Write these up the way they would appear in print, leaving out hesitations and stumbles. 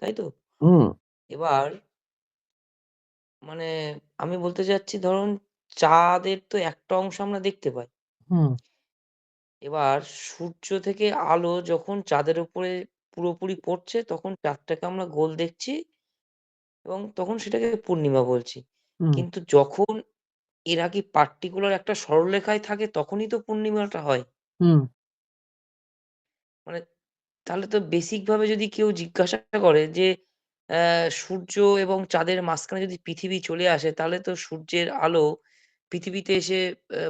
তাই তো? হুম এবার মানে আমি বলতে চাচ্ছি ধরুন চাঁদের তো একটা অংশ আমরা দেখতে পাই। হুম এবার সূর্য থেকে আলো যখন চাঁদের উপরে পুরোপুরি পড়ছে তখন চাঁদটাকে আমরা গোল দেখছি এবং তখন সেটাকে পূর্ণিমা বলছি। হুম কিন্তু যখন এরা কি পার্টিকুলার একটা সরলরেখায় থাকে তখনই তো পূর্ণিমাটা হয়। হুম মানে তাহলে তো বেসিক ভাবে যদি কেউ জিজ্ঞাসা করে যে সূর্য এবং চাঁদের মাঝখানে যদি পৃথিবী চলে আসে তাহলে তো সূর্যের আলো পৃথিবীতে এসে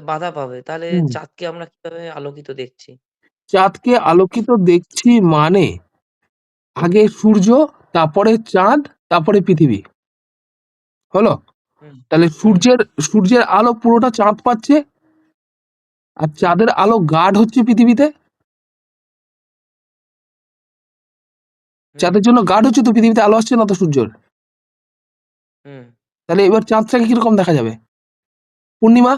বাধা পাবে। তাহলে হুম চাঁদকে আমরা কিভাবে আলোকিত দেখছি? চাঁদকে আলোকিত দেখছি মানে আগে সূর্য, তারপরে চাঁদ, তারপরে পৃথিবী। হলো? হুম, তাহলে হুম, সূর্যের আলো পুরোটা চাঁদ পাচ্ছে, আর চাঁদের আলো গার্ড হচ্ছে পৃথিবীতে। হুম, চাঁদের জন্য গার্ড হচ্ছে, তো পৃথিবীতে আলো আসছে না তো সূর্যের। হুম। তাহলে এবার চাঁদটাকে কিরকম দেখা যাবে? পূর্ণিমা।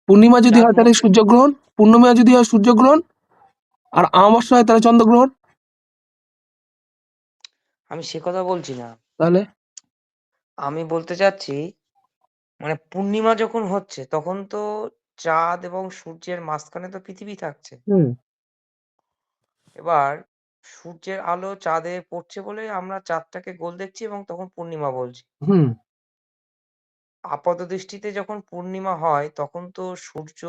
পূর্ণিমা যদি চাঁদ হয় তাহলে মোটে সূর্যগ্রহণ, পূর্ণিমা যদি হয় সূর্যগ্রহণ, আর অমাবস্যা হয় তাহলে চন্দ্রগ্রহণ। আমি সে কথা বলছি না। তাহলে আমি বলতে চাচ্ছি মানে পূর্ণিমা যখন হচ্ছে তখন তো চাঁদ এবং সূর্যের মাঝখানে তো পৃথিবী থাকছে। হুম এবার সূর্যের আলো চাঁদে পড়ছে বলে আমরা চাঁদটাকে গোল দেখছি এবং তখন পূর্ণিমা বলছি। হুম আপাতদৃষ্টিতে যখন পূর্ণিমা হয় তখন তো সূর্য,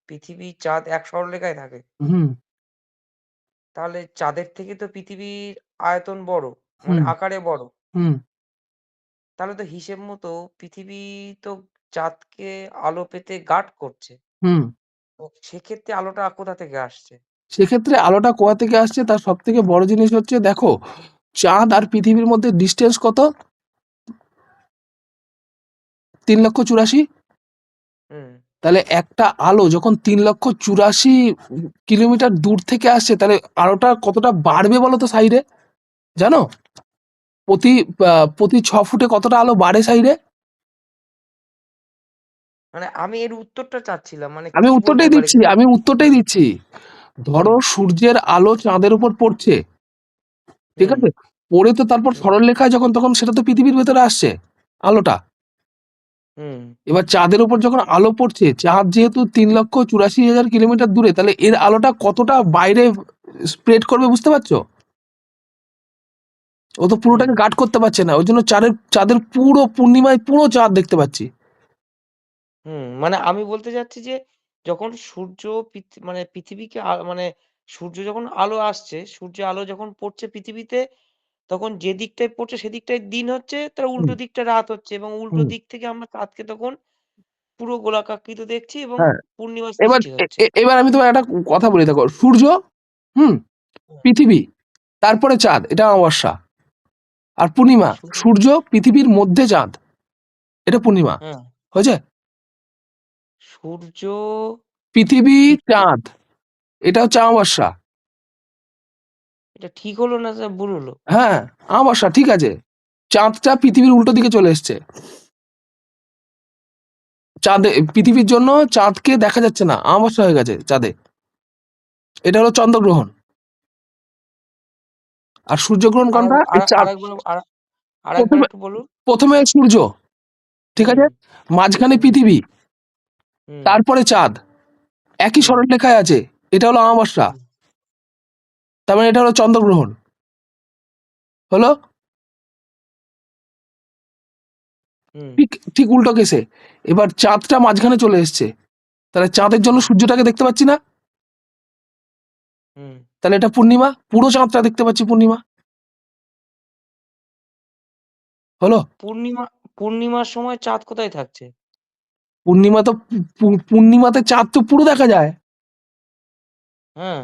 পৃথিবী, চাঁদ এক সরলরেখায় থাকে। হুম তাহলে চাঁদের থেকে তো পৃথিবীর আয়তন বড়, মানে হুম আকারে বড়। হুম তাহলে তো হিসেব মতো পৃথিবী তো চাঁদকে আলো পেতে গার্ড করছে। হুম তো সেক্ষেত্রে আলোটা কোথা থেকে আসছে? সেক্ষেত্রে আলোটা কোথা থেকে আসছে তার সব থেকে বড় জিনিস হচ্ছে, দেখো, চাঁদ আর পৃথিবীর মধ্যে ডিস্টেন্স কত? 3,84,000। হুম, তাহলে একটা আলো যখন 3,84,000 কিলোমিটার দূর থেকে আসছে, তাহলে আলোটা কতটা বাড়বে বলো তো সাইডে? জানো? প্রতি প্রতি 6 ফুটে কতটা আলো বাড়ে সাইডে? মানে আমি এর উত্তরটা চাচ্ছিলাম। মানে আমি কি বলতে উত্তরটাই পারে দিচ্ছি, যে আমি উত্তরটাই হুম, দিচ্ছি। হুম, ধরো সূর্যের আলো চাঁদের উপর পড়ছে, ঠিক হুম, আছে? পড়ে তো তারপর হুম, সরলরেখায় যখন তখন সেটা তো পৃথিবীর ভেতরে আসছে আলোটা। হুম, এবার চাঁদের উপর যখন আলো পড়ছে, চাঁদ যেহেতু 3,84,000 কিলোমিটার দূরে, তাহলে এর আলোটা কতটা বাইরে স্প্রেড করবে বুঝতে পারছো? ও তো হুম, পুরোটাকে গার্ড করতে পারছে না, ওই জন্য চাঁদের পুরো পূর্ণিমায় পুরো চাঁদ দেখতে পাচ্ছি। হুম। মানে আমি বলতে চাচ্ছি যে যখন সূর্য মানে পৃথিবীকে মানে সূর্য যখন আলো আসছে, সূর্যের আলো যখন পড়ছে পৃথিবীতে তখন যে দিকটায় পড়ছে সেদিকটায় দিন হচ্ছে, তার হুম উল্টো দিকটা রাত হচ্ছে এবং উল্টো হুম দিক থেকে আমরা চাঁদকে তখন পুরো গোলাকৃতি দেখছি এবং হ্যাঁ, পূর্ণিমার এবার সৃষ্টি হচ্ছে। এবার আমি তোমার একটা কথা বলি, দেখো, সূর্য, হুম, হুম, পৃথিবী, তারপরে চাঁদ, এটা অমাবস্যা। আর পূর্ণিমা, শুধু সূর্য, পৃথিবীর মধ্যে চাঁদ, এটা পূর্ণিমা। হ্যাঁ, হয়েছে? সূর্য, পৃথিবী, পৃথিবী চাঁদ, এটা হচ্ছে অমাবস্যা। এটা ঠিক হলো না স্যার ভুল হলো? হ্যাঁ, অমাবস্যা, ঠিক আছে। চাঁদটা পৃথিবীর উল্টো দিকে চলে এসছে। চাঁদে পৃথিবীর জন্য চাঁদকে দেখা যাচ্ছে না, অমাবস্যা হয়ে গেছে চাঁদে। এটা হলো চন্দ্রগ্রহণ। আর সূর্যগ্রহণ কোনটা? এই চাঁদ। আরেকবার আরেকবার প্রথমে একটু বলুন। প্রথমে সূর্য, ঠিক হুম, আছে, মাঝখানে হুম, পৃথিবী, হুম, তারপরে চাঁদ, একই হুম, সরলরেখায় আছে। এটা হলো অমাবস্যা, হুম, তার মানে এটা হলো চন্দ্রগ্রহণ। হলো? হুম, ঠিক ঠিক উল্টো কেসে এবার চাঁদটা মাঝখানে চলে এসছে, তাহলে চাঁদের জন্য হুম, সূর্যটাকে দেখতে পাচ্ছি না, হুম। তাহলে এটা পূর্ণিমা, পুরো চাঁদটা দেখতে পাচ্ছি পূর্ণিমা। হলো? পূর্ণিমার সময় চাঁদ কোথায় থাকছে? পূর্ণিমা তো পূর্ণিমাতে চাঁদ তো পুরো দেখা যায়। হ্যাঁ,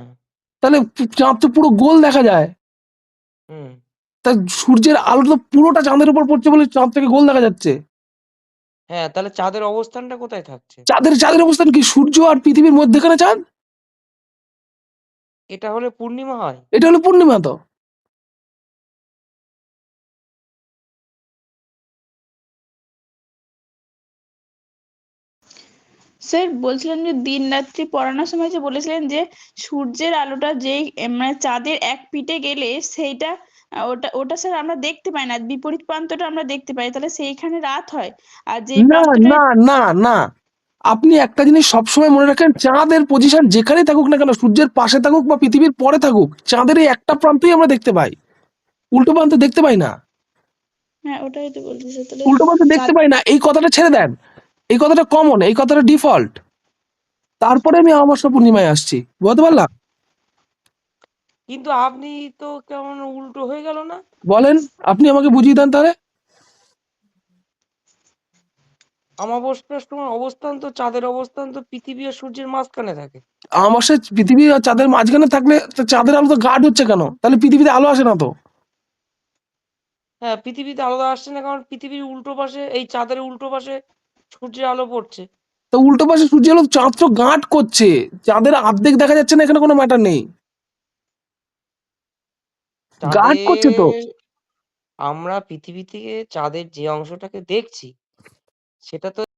তাহলে চাঁদ তো পুরো গোল দেখা যায়। হুম, তা সূর্যের আলো তো পুরোটা চাঁদের উপর পড়ছে বলে চাঁদটাকে গোল দেখা যাচ্ছে। হ্যাঁ, তাহলে চাঁদের অবস্থানটা কোথায় থাকছে? চাঁদের অবস্থান কি? সূর্য আর পৃথিবীর মধ্যেখানে চাঁদ। এটা হলে পূর্ণিমা হয়? এটা হলো পূর্ণিমা তো। স্যার বলছিলাম যে দিন রাত্রি পড়ানোর সময় যে বলেছিলেন যে সূর্যের আলোটা যেই মানে চাঁদের এক পিঠে গেলে সেইটা ওটা ওটা স্যার আমরা দেখতে পাই না, বিপরীত প্রান্তটা আমরা দেখতে পাই, তাহলে সেইখানে রাত হয়। আর যেই না প্রান্তটা না না না, আপনি একটা জিনিস সবসময় মনে রাখেন, চাঁদের পজিশন যেখানেই থাকুক না কেন, সূর্যের পাশে থাকুক বা পৃথিবীর পরে থাকুক, চাঁদের এই একটা প্রান্তই আমরা দেখতে পাই, উল্টো প্রান্ত দেখতে পাই না। হ্যাঁ ওটাই তো বলছি স্যার, তাহলে উল্টো প্রান্ত দেখতে চাঁদ। পাই না, এই কথাটা ছেড়ে দেন। এই কথাটা কমন, এই কথাটা ডিফল্ট। তারপরে আমি অমাবস্যা পূর্ণিমায় আসছি, বুঝতে পারলাম? কিন্তু আপনি তো কেমন উল্টো হয়ে গেল না? বলেন, আপনি আমাকে বুঝিয়ে দেন তাহলে। অমাবস্যার সময় অবস্থান তো চাঁদের অবস্থান তো পৃথিবী আর সূর্যের মাঝখানে থাকে। আমাবস্যায় পৃথিবী আর চাঁদের মাঝখানে থাকলে তো চাঁদের আলো তো গাঢ় হচ্ছে কেন? তাহলে পৃথিবীতে আলো আসে না তো। হ্যাঁ, পৃথিবীতে আলো আসছে না কারণ পৃথিবীর উল্টো পাশে, এই চাঁদের উল্টো পাশে সূর্যের আলো পড়ছে। তো উল্টো পাশে সূর্যের আলো, চাঁদ তো গাঁট করছে, চাঁদের অর্ধেক দেখা যাচ্ছে না, এখানে কোনো ম্যাটার নেই, গাঁট করছে তো। চাঁদের, আমরা পৃথিবী থেকে চাঁদের যে অংশটাকে দেখছি সেটা তো